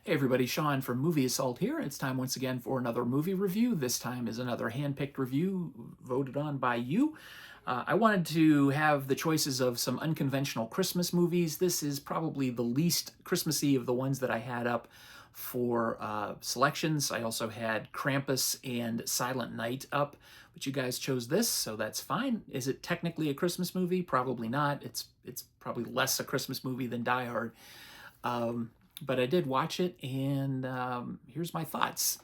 Hey everybody, Sean from Movie Assault here. It's time once again for another movie review. This time is another hand-picked review voted on by you. I wanted to have the choices of some unconventional Christmas movies. This is probably the least Christmassy of the ones that I had up for selections. I also had Krampus and Silent Night up, but you guys chose this, so that's fine. Is it technically a Christmas movie? Probably not. It's probably less a Christmas movie than Die Hard. But I did watch it, and here's my thoughts.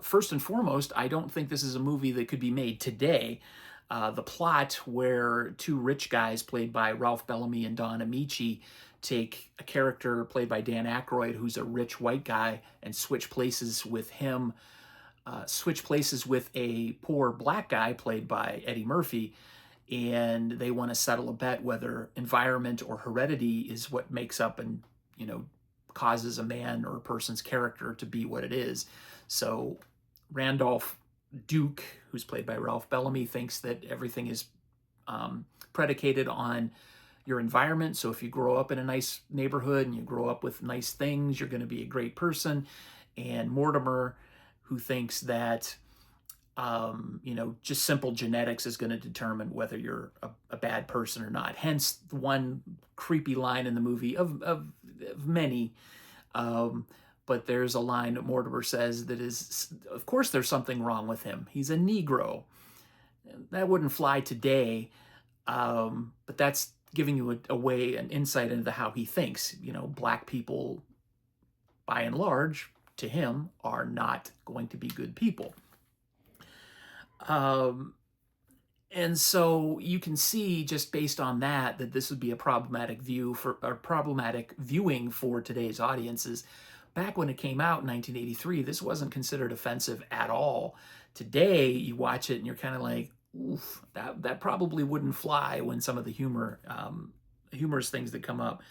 First and foremost, I don't think this is a movie that could be made today. The plot where two rich guys played by Ralph Bellamy and Don Amici take a character played by Dan Aykroyd, who's a rich white guy, and switch places with him, switch places with a poor black guy played by Eddie Murphy, and they want to settle a bet whether environment or heredity is what makes up and, causes a man or a person's character to be what it is. So Randolph Duke, who's played by Ralph Bellamy, thinks that everything is predicated on your environment. So if you grow up in a nice neighborhood and you grow up with nice things, you're going to be a great person. And Mortimer, who thinks that just simple genetics is going to determine whether you're a bad person or not. Hence, the one creepy line in the movie of many. But there's a line that Mortimer says that is, of course, there's something wrong with him. He's a Negro. That wouldn't fly today, but that's giving you an insight into how he thinks. Black people, by and large, to him, are not going to be good people. And so you can see just based on that this would be a problematic viewing for today's audiences. Back when it came out in 1983, this wasn't considered offensive at all. Today, you watch it and you're kind of like, oof, that probably wouldn't fly when some of the humorous things that come up.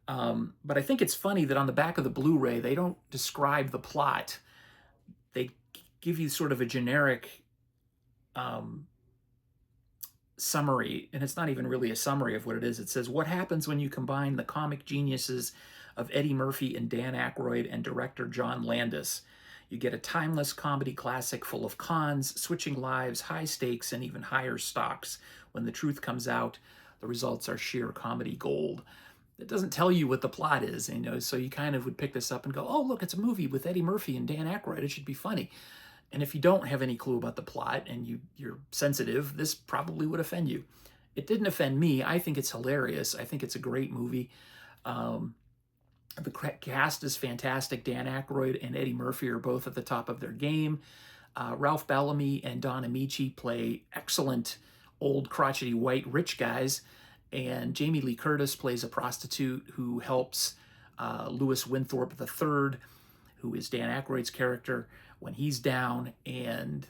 But I think it's funny that on the back of the Blu-ray, they don't describe the plot. They give you sort of a generic summary, and it's not even really a summary of what it is. It says, what happens when you combine the comic geniuses of Eddie Murphy and Dan Aykroyd and director John Landis? You get a timeless comedy classic full of cons, switching lives, high stakes, and even higher stocks. When the truth comes out, the results are sheer comedy gold. It doesn't tell you what the plot is, so you kind of would pick this up and go, oh, look, it's a movie with Eddie Murphy and Dan Aykroyd. It should be funny. And if you don't have any clue about the plot and you're sensitive, this probably would offend you. It didn't offend me. I think it's hilarious. I think it's a great movie. The cast is fantastic. Dan Aykroyd and Eddie Murphy are both at the top of their game. Ralph Bellamy and Don Amici play excellent old crotchety white rich guys. And Jamie Lee Curtis plays a prostitute who helps Louis Winthorpe III, who is Dan Aykroyd's character, when he's down. And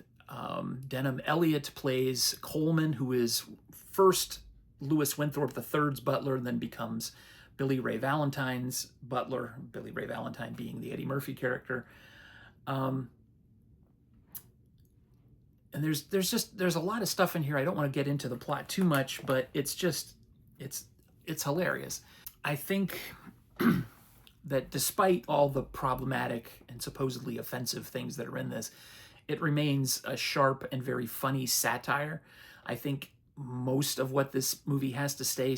Denham Elliott plays Coleman, who is first Louis Winthorpe III's butler and then becomes Billy Ray Valentine's butler, Billy Ray Valentine being the Eddie Murphy character. And there's a lot of stuff in here. I don't want to get into the plot too much, but it's hilarious. I think that despite all the problematic and supposedly offensive things that are in this, it remains a sharp and very funny satire. I think most of what this movie has to say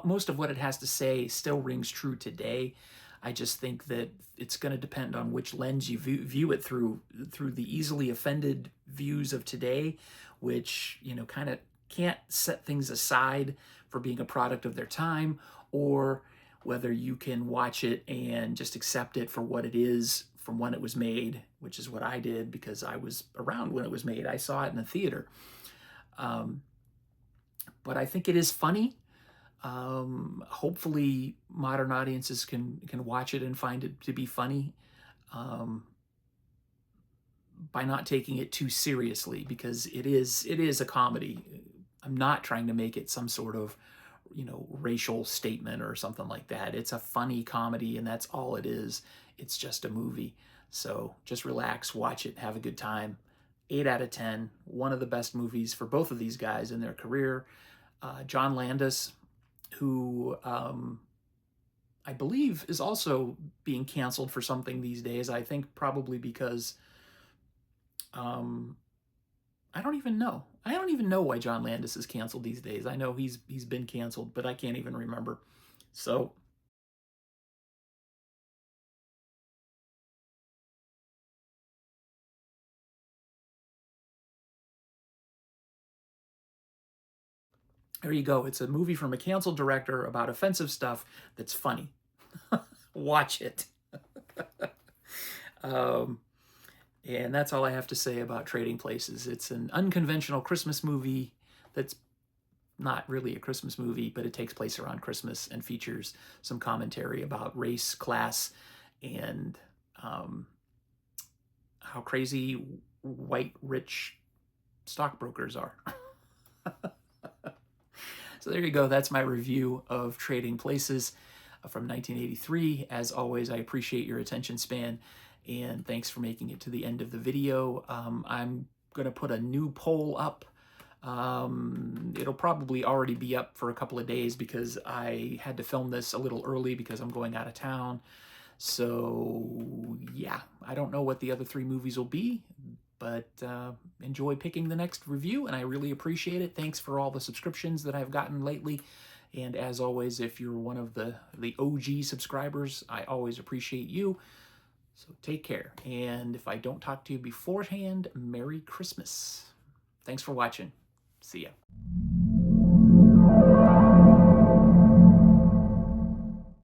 most of what it has to say still rings true today. I just think that it's going to depend on which lens you view it through the easily offended views of today, which, kind of can't set things aside for being a product of their time, or whether you can watch it and just accept it for what it is from when it was made, which is what I did because I was around when it was made. I saw it in the theater. But I think it is funny. Hopefully modern audiences can watch it and find it to be funny by not taking it too seriously, because it is a comedy. I'm not trying to make it some sort of racial statement or something like that. It's a funny comedy, and that's all it is. It's just a movie. So just relax, watch it, have a good time. 8 out of 10. One of the best movies for both of these guys in their career. John Landis, who I believe is also being canceled for something these days. I think probably because um, I don't even know. I don't even know why John Landis is canceled these days. I know he's been canceled, but I can't even remember. So there you go. It's a movie from a canceled director about offensive stuff that's funny. Watch it. Um, and that's all I have to say about Trading Places. It's an unconventional Christmas movie that's not really a Christmas movie, but it takes place around Christmas and features some commentary about race, class, and um, how crazy white rich stockbrokers are. So there you go. That's my review of Trading Places from 1983. As always, I appreciate your attention span, and thanks for making it to the end of the video. I'm going to put a new poll up. It'll probably already be up for a couple of days because I had to film this a little early because I'm going out of town. So yeah, I don't know what the other 3 movies will be, but enjoy picking the next review, and I really appreciate it. Thanks for all the subscriptions that I've gotten lately. And as always, if you're one of the OG subscribers, I always appreciate you. So take care. And if I don't talk to you beforehand, Merry Christmas. Thanks for watching. See ya.